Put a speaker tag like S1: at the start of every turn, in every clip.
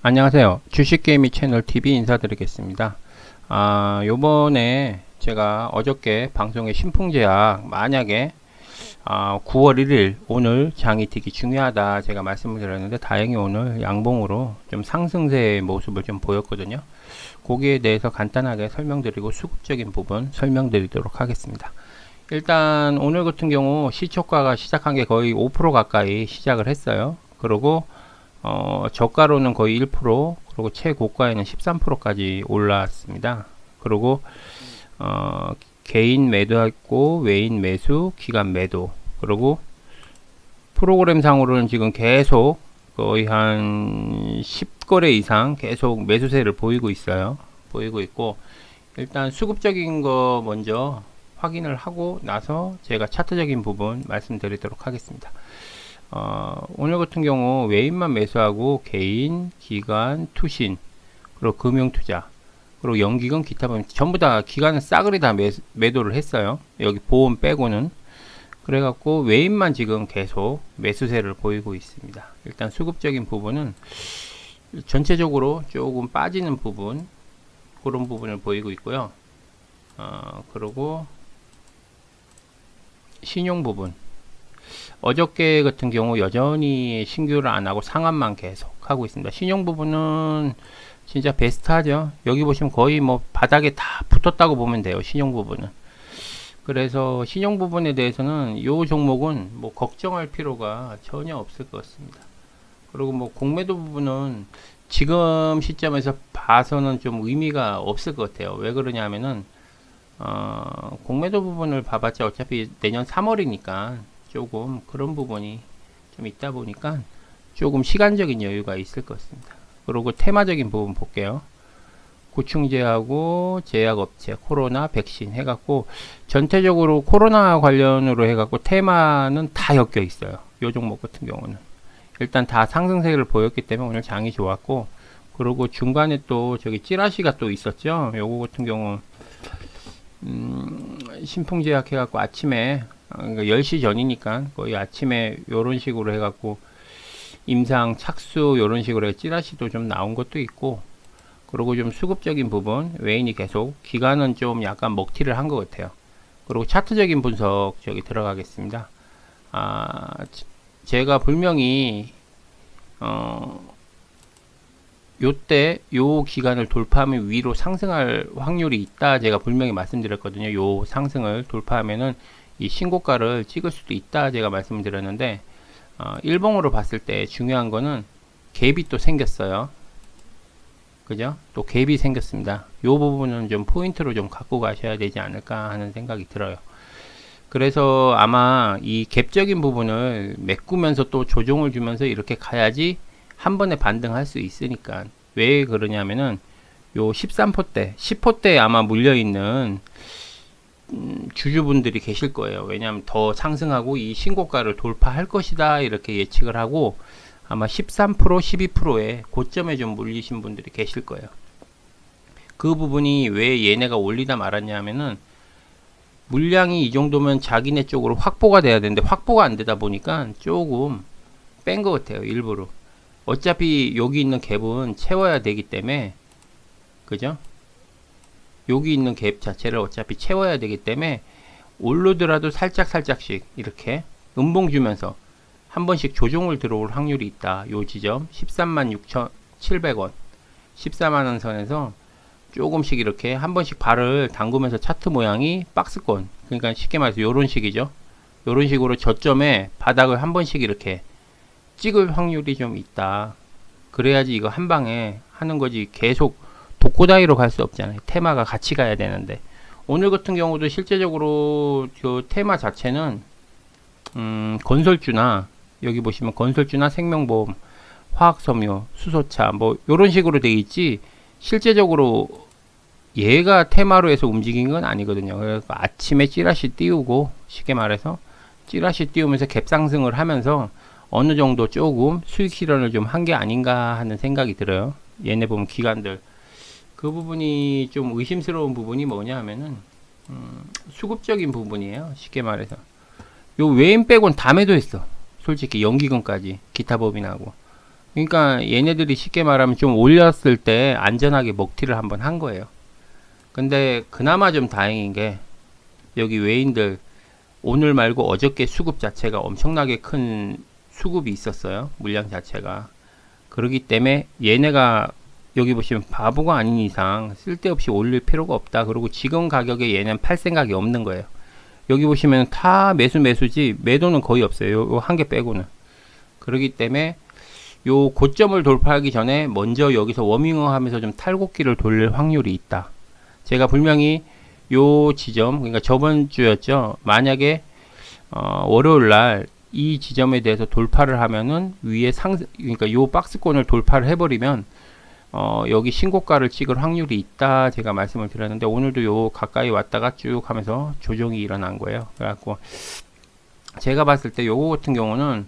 S1: 안녕하세요. 주식게임이 채널 TV 인사드리겠습니다. 요번에 제가 어저께 방송에 신풍제약 만약에 9월 1일 오늘 장이 되게 중요하다 제가 말씀을 드렸는데 다행히 오늘 양봉으로 좀 상승세의 모습을 좀 보였거든요. 거기에 대해서 간단하게 설명드리고 수급적인 부분 설명드리도록 하겠습니다. 일단 오늘 같은 경우 시초가가 시작한 게 거의 5% 가까이 시작을 했어요. 그리고 저가로는 거의 1%, 그리고 최고가에는 13%까지 올랐습니다. 그리고 개인 매도했고 외인 매수, 기간 매도, 그리고 프로그램 상으로는 지금 계속 거의 한 10거래 이상 계속 매수세를 보이고 있어요. 보이고 있고, 일단 수급적인 거 먼저 확인을 하고 나서 제가 차트적인 부분 말씀드리도록 하겠습니다. 오늘 같은 경우 외인만 매수하고 개인, 기관, 투신, 그리고 금융투자, 그리고 연기금, 기타 보면 전부 다 기관은 싸그리 다 매도를 했어요. 여기 보험 빼고는. 그래갖고 외인만 지금 계속 매수세를 보이고 있습니다. 일단 수급적인 부분은 전체적으로 조금 빠지는 부분, 그런 부분을 보이고 있고요. 그리고 신용 부분, 어저께 같은 경우 여전히 신규를 안 하고 상한만 계속 하고 있습니다. 신용 부분은 진짜 베스트하죠. 여기 보시면 거의 뭐 바닥에 다 붙었다고 보면 돼요. 신용 부분은. 그래서 신용 부분에 대해서는 이 종목은 뭐 걱정할 필요가 전혀 없을 것 같습니다. 그리고 뭐 공매도 부분은 지금 시점에서 봐서는 좀 의미가 없을 것 같아요. 왜 그러냐면은 공매도 부분을 봐봤자 어차피 내년 3월이니까 조금 그런 부분이 좀 있다 보니까 조금 시간적인 여유가 있을 것 같습니다. 그리고 테마적인 부분 볼게요. 구충제하고 제약업체, 코로나, 백신 해갖고 전체적으로 코로나 관련으로 해갖고 테마는 다 엮여 있어요. 요 종목 같은 경우는 일단 다 상승세를 보였기 때문에 오늘 장이 좋았고, 그리고 중간에 또 저기 찌라시가 또 있었죠. 요거 같은 경우 신풍제약 해갖고 아침에 그러니까 10시 전이니까 거의 아침에 요런 식으로 해갖고 임상 착수 요런 식으로 해 찌라시도 좀 나온 것도 있고, 그리고 좀 수급적인 부분 외인이 계속, 기간은 좀 약간 먹튀를 한 것 같아요. 그리고 차트적인 분석 저기 들어가겠습니다. 제가 분명히 요때 요 기간을 돌파하면 위로 상승할 확률이 있다 제가 분명히 말씀드렸거든요. 요 상승을 돌파하면은 이 신고가를 찍을 수도 있다 제가 말씀을 드렸는데, 일봉으로 봤을 때 중요한 거는 갭이 또 생겼어요. 그죠? 또 갭이 생겼습니다. 요 부분은 좀 포인트로 좀 갖고 가셔야 되지 않을까 하는 생각이 들어요. 그래서 아마 이 갭적인 부분을 메꾸면서 또 조정을 주면서 이렇게 가야지 한 번에 반등할 수 있으니까. 왜 그러냐면은 요 13포대, 10포대에 아마 물려있는 주주분들이 계실 거예요. 왜냐하면 더 상승하고 이 신고가를 돌파할 것이다 이렇게 예측을 하고 아마 13%, 12%의 고점에 좀 물리신 분들이 계실 거예요. 그 부분이 왜 얘네가 올리다 말았냐 하면은 물량이 이 정도면 자기네 쪽으로 확보가 돼야 되는데 확보가 안 되다 보니까 조금 뺀 것 같아요. 일부러. 어차피 여기 있는 갭은 채워야 되기 때문에, 그죠? 여기 있는 갭 자체를 어차피 채워야 되기 때문에 오르더라도 살짝씩 이렇게 음봉 주면서 한 번씩 조정을 들어올 확률이 있다. 요 지점 136,700원 14만원 선에서 조금씩 이렇게 한 번씩 발을 담그면서 차트 모양이 박스권, 그러니까 쉽게 말해서 요런 식이죠. 요런 식으로 저점에 바닥을 한 번씩 이렇게 찍을 확률이 좀 있다. 그래야지 이거 한 방에 하는 거지 계속 독고다이로 갈 수 없잖아요. 테마가 같이 가야 되는데. 오늘 같은 경우도 실제적으로 그 테마 자체는 건설주나 여기 보시면 건설주나 생명보험, 화학섬유, 수소차 뭐 요런 식으로 돼 있지 실제적으로 얘가 테마로 해서 움직인 건 아니거든요. 그래서 아침에 찌라시 띄우고 쉽게 말해서 찌라시 띄우면서 갭상승을 하면서 어느 정도 조금 수익 실현을 좀 한 게 아닌가 하는 생각이 들어요. 얘네 보면 기관들 그 부분이 좀 의심스러운 부분이 뭐냐 하면은 수급적인 부분이에요. 쉽게 말해서 요 외인 빼곤 다 매도했어. 솔직히 연기금까지 기타 법인하고 그러니까 얘네들이 쉽게 말하면 좀 올렸을 때 안전하게 먹튀를 한번 한 거예요. 근데 그나마 좀 다행인 게 여기 외인들 오늘 말고 어저께 수급 자체가 엄청나게 큰 수급이 있었어요. 물량 자체가. 그렇기 때문에 얘네가 여기 보시면 바보가 아닌 이상 쓸데없이 올릴 필요가 없다. 그리고 지금 가격에 얘는 팔 생각이 없는 거예요. 여기 보시면 다 매수지 매도는 거의 없어요. 요 한 개 빼고는. 그렇기 때문에 요 고점을 돌파하기 전에 먼저 여기서 워밍업 하면서 좀 탈곡기를 돌릴 확률이 있다. 제가 분명히 요 지점, 그러니까 저번 주였죠. 만약에 월요일 날 이 지점에 대해서 돌파를 하면은 위에 그러니까 요 박스권을 돌파를 해버리면 여기 신고가를 찍을 확률이 있다. 제가 말씀을 드렸는데 오늘도 요 가까이 왔다가 쭉 하면서 조정이 일어난 거예요. 그래갖고 제가 봤을 때 요거 같은 경우는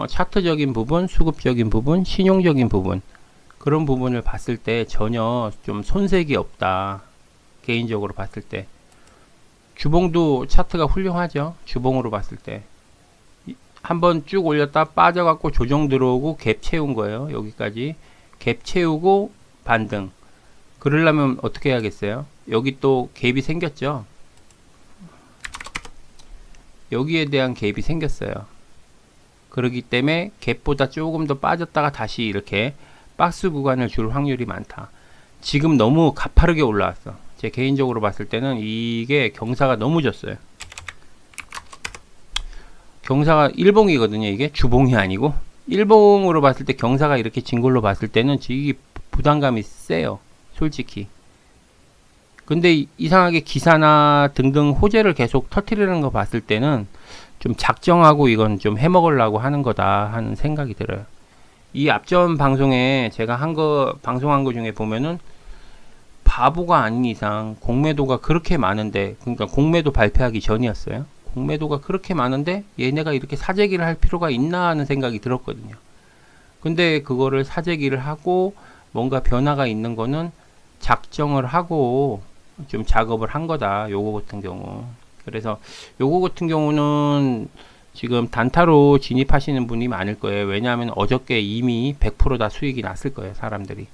S1: 차트적인 부분, 수급적인 부분, 신용적인 부분 그런 부분을 봤을 때 전혀 좀 손색이 없다. 개인적으로 봤을 때 주봉도 차트가 훌륭하죠. 주봉으로 봤을 때 한번 쭉 올렸다 빠져갖고 조정 들어오고 갭 채운 거예요. 여기까지 갭 채우고 반등. 그러려면 어떻게 해야겠어요? 여기 또 갭이 생겼죠. 여기에 대한 갭이 생겼어요. 그렇기 때문에 갭보다 조금 더 빠졌다가 다시 이렇게 박스 구간을 줄 확률이 많다. 지금 너무 가파르게 올라왔어. 제 개인적으로 봤을 때는 이게 경사가 너무 졌어요. 경사가 일봉이거든요. 이게 주봉이 아니고 일봉으로 봤을 때 경사가 이렇게 진 걸로 봤을 때는 이게 부담감이 세요. 솔직히. 근데 이상하게 기사나 등등 호재를 계속 터뜨리는 거 봤을 때는 좀 작정하고 이건 좀 해먹으려고 하는 거다 하는 생각이 들어요. 이 앞전 방송에 제가 방송한 거 중에 보면은 바보가 아닌 이상 공매도가 그렇게 많은데, 그러니까 공매도 발표하기 전이었어요. 공매도가 그렇게 많은데 얘네가 이렇게 사재기를 할 필요가 있나 하는 생각이 들었거든요. 근데 그거를 사재기를 하고 뭔가 변화가 있는 거는 작정을 하고 좀 작업을 한 거다. 요거 같은 경우. 그래서 요거 같은 경우는 지금 단타로 진입하시는 분이 많을 거예요. 왜냐하면 어저께 이미 100% 다 수익이 났을 거예요. 사람들이.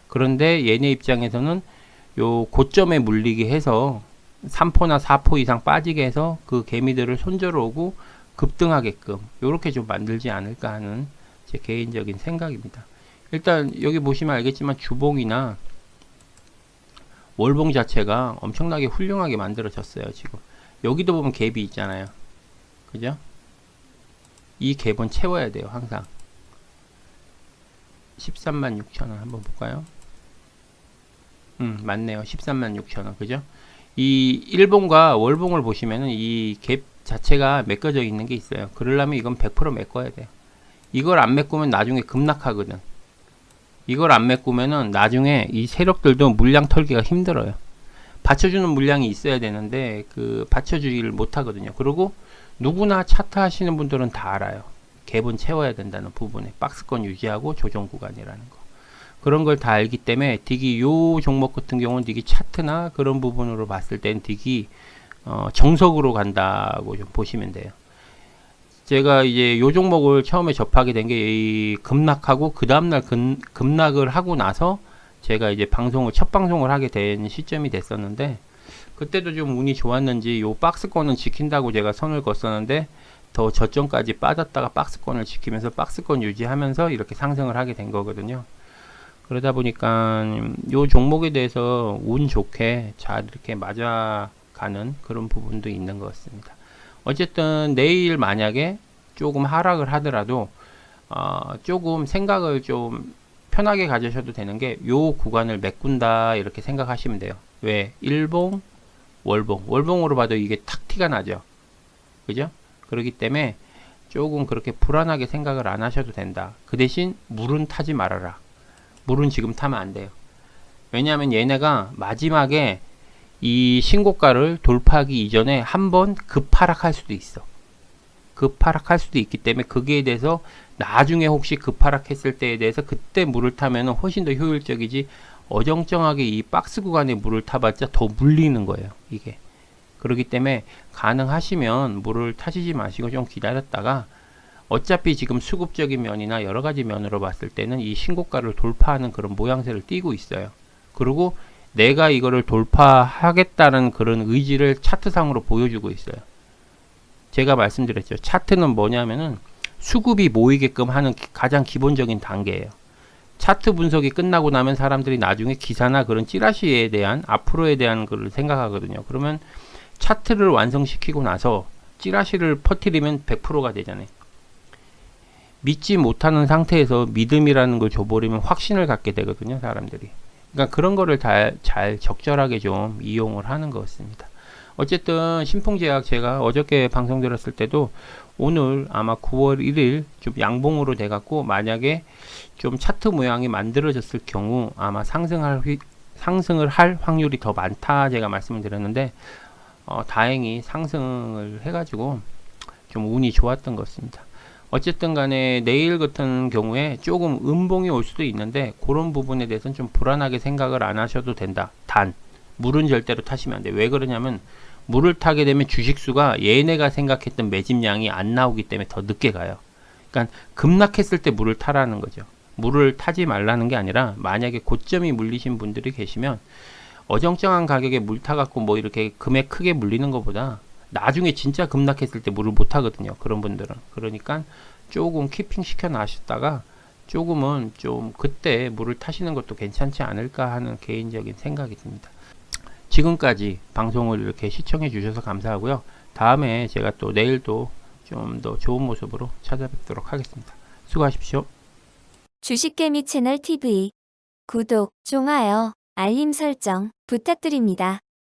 S1: 그런데 얘네 입장에서는 요 고점에 물리게 해서 3포나 4포 이상 빠지게 해서 그 개미들을 손절로 오고 급등하게끔 요렇게 좀 만들지 않을까 하는 제 개인적인 생각입니다. 일단 여기 보시면 알겠지만 주봉이나 월봉 자체가 엄청나게 훌륭하게 만들어졌어요. 지금 여기도 보면 갭이 있잖아요. 그죠? 이 갭은 채워야 돼요. 항상 136,000원 한번 볼까요? 맞네요. 136,000원. 그죠? 이 일봉과 월봉을 보시면은 이 갭 자체가 메꿔져 있는 게 있어요. 그러려면 이건 100% 메꿔야 돼요. 이걸 안 메꾸면 나중에 급락하거든. 이걸 안 메꾸면은 나중에 이 세력들도 물량 털기가 힘들어요. 받쳐주는 물량이 있어야 되는데 그 받쳐주기를 못 하거든요. 그리고 누구나 차트 하시는 분들은 다 알아요. 갭은 채워야 된다는 부분에 박스권 유지하고 조정 구간이라는 거. 그런 걸 다 알기 때문에 딕이 요 종목 같은 경우는 딕이 차트나 그런 부분으로 봤을 땐 딕이 정석으로 간다고 좀 보시면 돼요. 제가 이제 요 종목을 처음에 접하게 된 게 급락하고 그 다음날 급락을 하고 나서 제가 이제 첫 방송을 하게 된 시점이 됐었는데 그때도 좀 운이 좋았는지 요 박스권은 지킨다고 제가 선을 걷었는데 더 저점까지 빠졌다가 박스권을 지키면서 박스권 유지하면서 이렇게 상승을 하게 된 거거든요. 그러다 보니까 요 종목에 대해서 운 좋게 잘 이렇게 맞아가는 그런 부분도 있는 것 같습니다. 어쨌든 내일 만약에 조금 하락을 하더라도 조금 생각을 좀 편하게 가지셔도 되는 게 요 구간을 메꾼다 이렇게 생각하시면 돼요. 왜? 일봉, 월봉으로 봐도 이게 탁 티가 나죠. 그죠? 그렇기 때문에 조금 그렇게 불안하게 생각을 안 하셔도 된다. 그 대신 물은 타지 말아라. 물은 지금 타면 안 돼요. 왜냐하면 얘네가 마지막에 이 신고가를 돌파하기 이전에 한번 급하락할 수도 있어. 급하락할 수도 있기 때문에 거기에 대해서 나중에 혹시 급하락했을 때에 대해서 그때 물을 타면 훨씬 더 효율적이지 어정쩡하게 이 박스 구간에 물을 타봤자 더 물리는 거예요. 이게. 그렇기 때문에 가능하시면 물을 타시지 마시고 좀 기다렸다가 어차피 지금 수급적인 면이나 여러 가지 면으로 봤을 때는 이 신고가를 돌파하는 그런 모양새를 띠고 있어요. 그리고 내가 이거를 돌파하겠다는 그런 의지를 차트상으로 보여주고 있어요. 제가 말씀드렸죠. 차트는 뭐냐면은 수급이 모이게끔 하는 가장 기본적인 단계예요. 차트 분석이 끝나고 나면 사람들이 나중에 기사나 그런 찌라시에 대한 앞으로에 대한 걸 생각하거든요. 그러면 차트를 완성시키고 나서 찌라시를 퍼뜨리면 100%가 되잖아요. 믿지 못하는 상태에서 믿음이라는 걸 줘버리면 확신을 갖게 되거든요, 사람들이. 그러니까 그런 거를 잘 적절하게 좀 이용을 하는 것 같습니다. 어쨌든 신풍제약 제가 어저께 방송 들었을 때도 오늘 아마 9월 1일 좀 양봉으로 돼갖고 만약에 좀 차트 모양이 만들어졌을 경우 아마 상승을 할 확률이 더 많다 제가 말씀을 드렸는데 다행히 상승을 해가지고 좀 운이 좋았던 것 같습니다. 어쨌든 간에 내일 같은 경우에 조금 음봉이 올 수도 있는데 그런 부분에 대해서는 좀 불안하게 생각을 안 하셔도 된다. 단 물은 절대로 타시면 안 돼. 왜 그러냐면 물을 타게 되면 주식수가 얘네가 생각했던 매집량이 안 나오기 때문에 더 늦게 가요. 그러니까 급락했을 때 물을 타라는 거죠. 물을 타지 말라는 게 아니라 만약에 고점이 물리신 분들이 계시면 어정쩡한 가격에 물 타갖고 뭐 이렇게 금액 크게 물리는 것보다 나중에 진짜 급락했을 때 물을 못 타거든요. 그런 분들은. 그러니까 조금 키핑 시켜 놨다가 조금은 좀 그때 물을 타시는 것도 괜찮지 않을까 하는 개인적인 생각이 듭니다. 지금까지 방송을 이렇게 시청해 주셔서 감사하고요. 다음에 제가 또 내일 또 좀 더 좋은 모습으로 찾아뵙도록 하겠습니다. 수고하십시오.
S2: 주식개미 채널 TV 구독, 좋아요, 알림 설정 부탁드립니다.